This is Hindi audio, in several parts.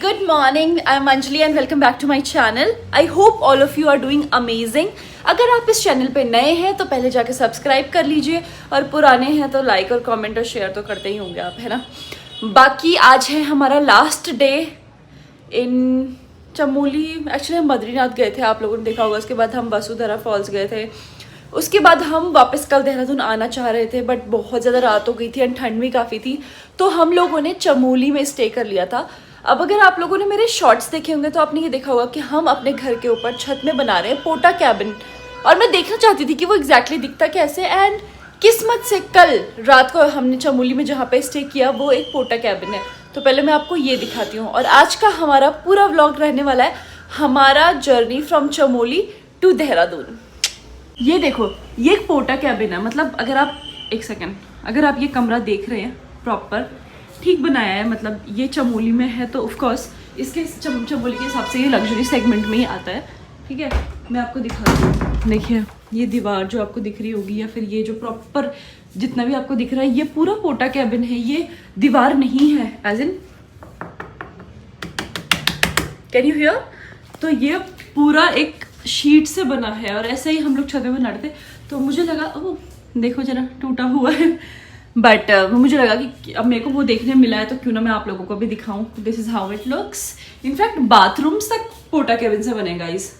Good morning, I'm Anjali and welcome back to my channel. I hope all of you are doing amazing. अगर आप इस चैनल पे नए हैं तो पहले जाके सब्सक्राइब कर लीजिए और पुराने हैं तो लाइक और कमेंट और शेयर तो करते ही होंगे आप, है ना। बाकी आज है हमारा last day in Chamoli. Actually हम बद्रीनाथ गए थे, आप लोगों ने देखा होगा। उसके बाद हम वसुधरा फॉल्स गए थे। उसके बाद हम वापस कल देहरादून आना चाह रहे थे, बट बहुत ज़्यादा रात हो गई थी एंड ठंड भी काफ़ी थी, तो हम लोगों ने चमोली में स्टे कर लिया था। अब अगर आप लोगों ने मेरे शॉर्ट्स देखे होंगे तो आपने ये देखा होगा कि हम अपने घर के ऊपर छत में बना रहे हैं पोटा कैबिन, और मैं देखना चाहती थी कि वो एग्जैक्टली दिखता कैसे। एंड किस्मत से कल रात को हमने चमोली में जहाँ पे स्टे किया वो एक पोटा कैबिन है। तो पहले मैं आपको ये दिखाती हूँ, और आज का हमारा पूरा व्लॉग रहने वाला है हमारा journey from Chamoli to Dehradun. ये देखो, ये एक पोटा कैबिन है। मतलब अगर आप एक सेकेंड, अगर आप ये कमरा देख रहे हैं प्रॉपर ठीक बनाया है, मतलब ये चमोली में है तो ऑफकोर्स इसके चमोली के हिसाब से ये लग्जरी सेगमेंट में ही आता है, ठीक है। मैं आपको दिखाती हूँ, देखिए ये दीवार जो आपको दिख रही होगी, या फिर ये जो प्रॉपर जितना भी आपको दिख रहा है, ये पूरा पोटा कैबिन है। ये दीवार नहीं है, as in can you hear. तो ये पूरा एक शीट से बना है, और ऐसे ही हम लोग छत में बना रहे थे। तो मुझे लगा ओ देखो जरा टूटा हुआ है, बट मुझे लगा कि अब मेरे को वो देखने मिला है तो क्यों ना मैं आप लोगों को भी दिखाऊं। This is how it looks. In fact bathrooms तक पोटा कैबिन से बने गाइस।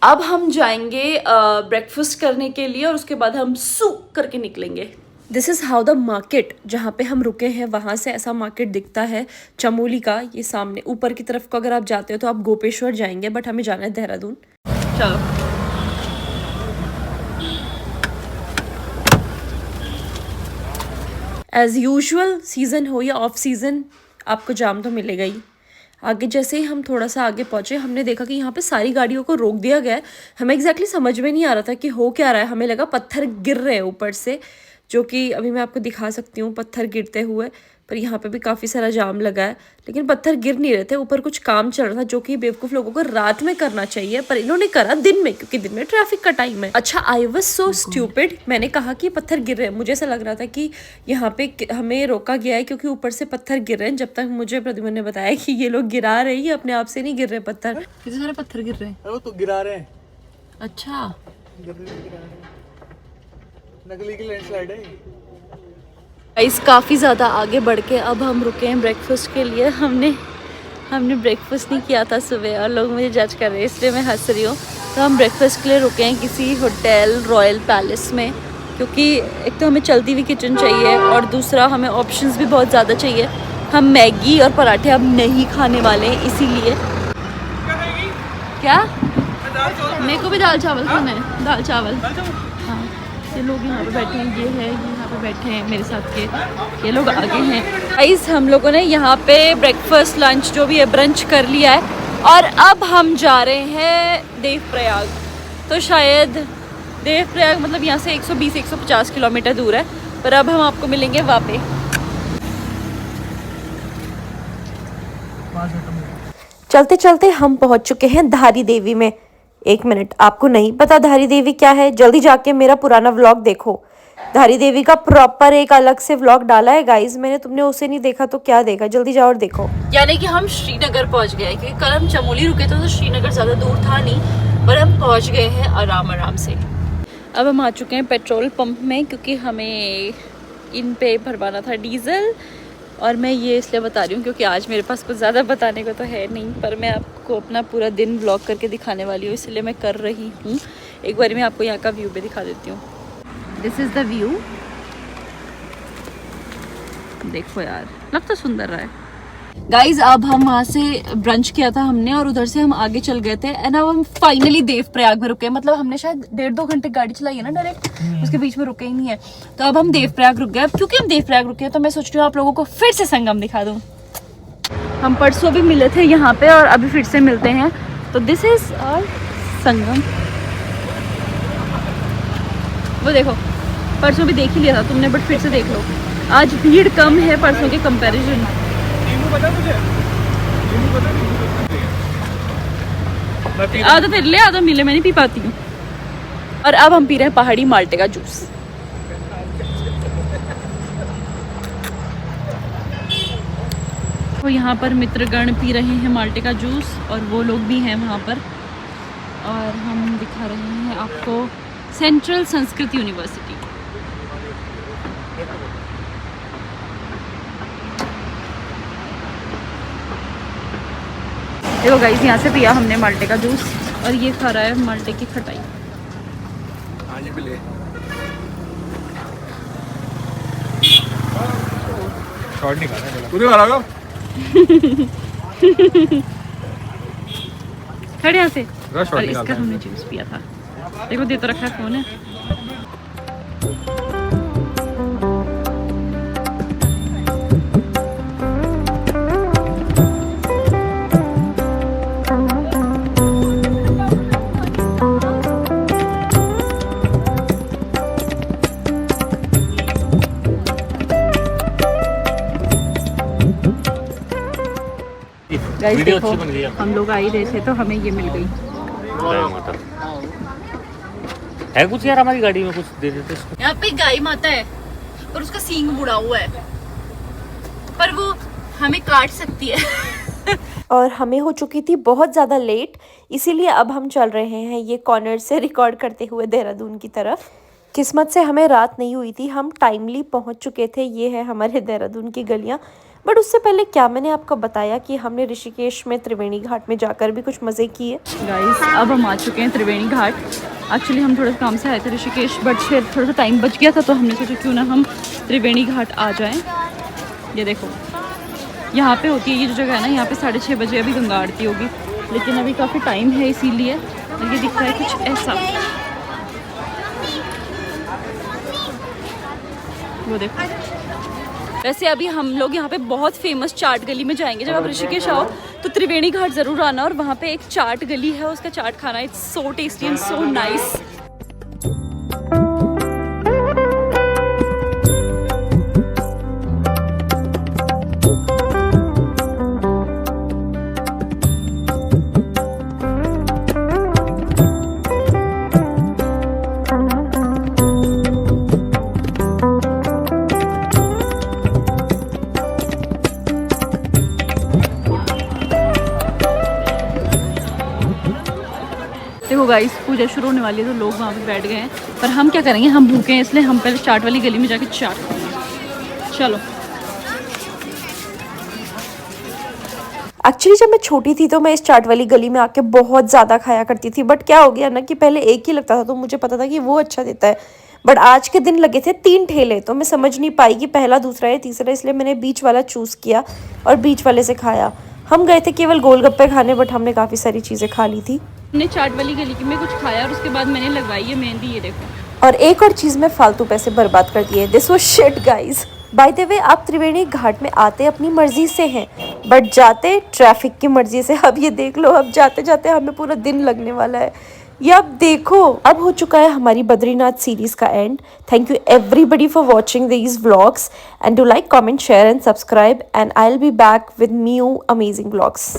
अब हम जाएंगे ब्रेकफास्ट करने के लिए, और उसके बाद हम सूप करके निकलेंगे। This is how the market, जहाँ पे हम रुके हैं वहाँ से ऐसा मार्केट दिखता है चमोली का। ये सामने ऊपर की तरफ को अगर आप जाते हो तो आप गोपेश्वर जाएंगे, बट हमें जाना है देहरादून। चलो एज़ यूजुअल, सीज़न हो या ऑफ सीज़न, आपको जाम तो मिलेगा ही। आगे जैसे ही हम थोड़ा सा आगे पहुँचे, हमने देखा कि यहाँ पे सारी गाड़ियों को रोक दिया गया है। हमें एग्जैक्टली समझ में नहीं आ रहा था कि हो क्या रहा है। हमें लगा पत्थर गिर रहे हैं ऊपर से, जो कि अभी मैं आपको दिखा सकती हूँ पत्थर गिरते हुए। पर यहाँ पे भी काफ़ी सारा जाम लगा है, लेकिन पत्थर गिर नहीं रहे थे। ऊपर कुछ काम चल रहा था जो कि बेवकूफ़ लोगों को रात में करना चाहिए, पर इन्होंने करा दिन में, क्योंकि दिन में ट्रैफिक का टाइम है। अच्छा, आई वाज सो स्टूपिड। मैंने कहा कि पत्थर गिर रहे हैं, मुझे ऐसा लग रहा था कि यहाँ पे हमें रोका गया है क्योंकि ऊपर से पत्थर गिर रहे हैं, जब तक मुझे प्रद्युमन ने बताया कि ये लोग गिरा रहे हैं, अपने आप से नहीं गिर रहे पत्थर। कितने सारे पत्थर गिर रहे हैं। वो तो गिरा रहे हैं। अच्छा, नकली की लैंडस्लाइड है। गाइस काफ़ी ज़्यादा आगे बढ़ के अब हम रुके हैं ब्रेकफास्ट के लिए। हमने ब्रेकफास्ट नहीं किया था सुबह, और लोग मुझे जज कर रहे हैं, इसलिए मैं हंस रही हूँ। तो हम ब्रेकफास्ट के लिए रुके हैं किसी होटल रॉयल पैलेस में, क्योंकि एक तो हमें चलती हुई किचन चाहिए और दूसरा हमें ऑप्शंस भी बहुत ज़्यादा चाहिए। हम मैगी और पराठे अब नहीं खाने वाले हैं, इसीलिए। क्या? मेरे को भी दाल चावल खाना है, दाल चावल। हाँ, ये लोग यहाँ पे बैठे हैं, ये है यहाँ पे बैठे हैं मेरे साथ के, ये लोग आगे हैं। गाइस हम लोगों ने यहाँ पे ब्रेकफास्ट लंच जो भी है ब्रंच कर लिया है, और अब हम जा रहे हैं देवप्रयाग। तो शायद देवप्रयाग मतलब यहाँ से 120-150 किलोमीटर दूर है, पर अब हम आपको मिलेंगे वहाँ पे। चलते चलते हम पहुँच चुके हैं धारी देवी में। एक मिनट, आपको नहीं पता धारी देवी क्या है? जल्दी जाके मेरा पुराना व्लॉग देखो। धारी देवी का प्रॉपर एक अलग से व्लॉग डाला है गाइज मैंने, तुमने उसे नहीं देखा तो क्या देखा, जल्दी जाओ और देखो। यानी कि हम श्रीनगर पहुंच गए, क्योंकि कल हम चमोली रुके थे तो श्रीनगर ज़्यादा दूर था नहीं, पर हम पहुंच गए हैं आराम से। अब हम आ चुके हैं पेट्रोल पंप में, क्योंकि हमें इन पे भरवाना था डीजल। और मैं ये इसलिए बता रही हूँ क्योंकि आज मेरे पास कुछ ज़्यादा बताने को तो है नहीं, पर मैं आपको अपना पूरा दिन व्लॉग करके दिखाने वाली हूँ, इसलिए मैं कर रही हूँ। एक बार मैं आपको यहाँ का व्यू भी दिखा देती हूँ। दिस इज़ द व्यू, देखो यार, लग तो सुंदर रहा है। गाइज अब हम वहाँ से ब्रंच किया था हमने, और उधर से हम आगे चल गए थे, एंड अब हम फाइनली देवप्रयाग में रुके। मतलब हमने शायद 1.5-2 घंटे गाड़ी चलाई है ना डायरेक्ट, उसके बीच में रुके ही नहीं है। तो अब हम देवप्रयाग रुक गए। क्योंकि हम देवप्रयाग रुके हैं तो मैं सोच रही हूँ आप लोगों को फिर से संगम दिखा दूँ। हम परसों भी मिले थे यहाँ पे, और अभी फिर से मिलते हैं। तो दिस इज आवर संगम। वो देखो, परसों भी देख ही लिया था तुमने, बट फिर से देख लो। आज भीड़ कम है परसों के कंपैरिजन। आधा तेरे लिए आधा मिले, मैं नहीं पी पाती हूँ। और अब हम पी रहे हैं पहाड़ी माल्टे का जूस। तो यहाँ पर मित्रगण पी रहे हैं माल्टे का जूस और वो लोग भी हैं वहाँ पर। और हम दिखा रहे हैं आपको सेंट्रल संस्कृत यूनिवर्सिटी। देखो गाइस, यहाँ से पिया हमने माल्टे का जूस और ये खा रहा है माल्टे की खटाई। आज भी ले शॉट नहीं खाना है, पूरे वाला का खड़े यहाँ से। शॉट और निकालता इसका है। हमने जूस पिया था। देखो दे तो रखा है, कौन है। गाइस देखो, हम लोग आ ही रहे थे तो हमें ये मिल गई। है कुछ यार हमारी गाड़ी में, कुछ दे देते इसको। यहाँ पे गाय माता है और उसका सींग बुढ़ा हुआ है, पर वो हमें काट सकती है। और हमें हो चुकी थी बहुत ज़्यादा लेट, इसीलिए अब हम चल रहे हैं ये कॉर्नर से रिकॉर्ड करते हुए देहरादून की तरफ। किस्मत से हमें रात नहीं हुई थी, हम टाइमली पहुंच चुके थे। ये है हमारे देहरादून की गलियां। बट उससे पहले क्या मैंने आपको बताया कि हमने ऋषिकेश में त्रिवेणी घाट में जाकर भी कुछ मज़े किए। गाइस अब हम आ चुके हैं त्रिवेणी घाट। एक्चुअली हम थोड़ा काम से आए थे ऋषिकेश, बट फिर थोड़ा सा टाइम बच गया था तो हमने सोचा क्यों ना हम त्रिवेणी घाट आ जाएं। ये देखो, यहाँ पे होती है ये जो जगह है ना, यहाँ पे 6:30 बजे अभी गंगा आरती होगी, लेकिन अभी काफ़ी टाइम है इसीलिए। और ये दिख रहा है कुछ ऐसा, वो देखो। वैसे अभी हम लोग यहाँ पे बहुत फेमस चाट गली में जाएंगे। जब आप ऋषिकेश आओ तो त्रिवेणी घाट ज़रूर आना, और वहाँ पे एक चाट गली है, उसका चाट खाना। It's so tasty and so nice. देखो गाइस, पूजा शुरू होने वाली है तो लोग वहाँ पे बैठ गए हैं, पर हम क्या करेंगे, हम भूखे हैं इसलिए हम पहले चाट वाली गली में जाके चाट खाएंगे। चलो। एक्चुअली जब मैं छोटी थी तो मैं इस चाट वाली गली में आके बहुत ज़्यादा खाया करती थी। बट क्या हो गया ना कि पहले एक ही लगता था तो मुझे पता था कि वो अच्छा देता है, बट आज के दिन लगे थे 3 ठेले, तो मैं समझ नहीं पाई कि पहला, दूसरा या तीसरा, इसलिए मैंने बीच वाला चूज़ किया और बीच वाले से खाया। हम गए थे केवल गोलगप्पे खाने, बट हमने काफ़ी सारी चीज़ें खा ली थी। हमने चाट वाली गली में कुछ खाया और उसके बाद मैंने लगवाई है मेहंदी। ये देखो। और एक और चीज़ में फालतू पैसे बर्बाद कर दिए। This was shit guys. By the way, आप त्रिवेणी घाट में आते अपनी मर्जी से हैं, बट जाते ट्रैफिक की मर्जी से। अब ये देख लो, अब जाते जाते हमें पूरा दिन लगने वाला है। ये अब देखो, अब हो चुका है हमारी बद्रीनाथ सीरीज का and. Thank you everybody for watching these vlogs and do like, comment, share and subscribe, and I will be back with new amazing vlogs.